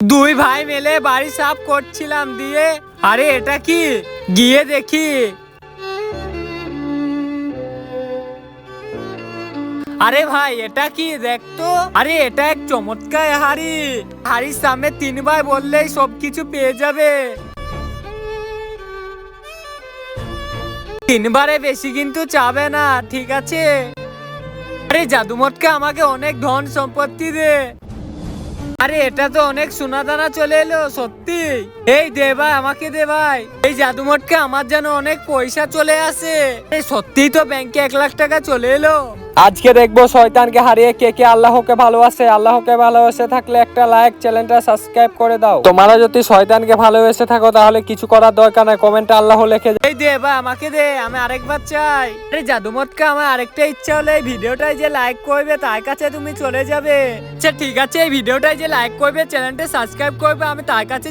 দুই ভাই মিলে বাড়ি সাফ করছিলাম দিয়ে আরে এটা কি গিয়ে দেখি। আরে ভাই এটা কি দেখতো, আরে এটা এক চমৎকার হাড়ি। হাড়ির সামনে তিনবার বললেই সবকিছু পেয়ে যাবে। তিনবারে বেশি কিন্তু চাবে না, ঠিক আছে? আরে জাদু মটকা আমাকে অনেক ধন সম্পত্তি দে। আরে এটা তো অনেক সোনা দানা চলে এলো সত্যি। এই দে ভাই, আমাকে দে ভাই। এই জাদু মটকা আমার যেন অনেক পয়সা চলে আসে। এই সত্যি তো ব্যাংকে 1 লাখ টাকা চলে এলো। আজকে দেখবো শয়তানকে হারিয়ে কে কে আল্লাহকে ভালোবাসে। আল্লাহকে ভালোবেসে থাকলে একটা লাইক, চ্যানেলটা সাবস্ক্রাইব করে দাও। তোমরা যদি শয়তানকে ভালোবেসে থাকো তাহলে কিছু করার দরকার নাই, কমেন্টে আল্লাহ লিখে এই দে ভাই, আমাকে দে, আমি আরেকবার চাই। আরে জাদু মটকা, আমার আরেকটা ইচ্ছা হলো এই ভিডিওটাই যে লাইক করবে তার কাছে তুমি চলে যাবে। আচ্ছা ঠিক আছে, এই ভিডিওটাই যে লাইক করবে, চ্যানেলটা সাবস্ক্রাইব করবে, আমি তার কাছে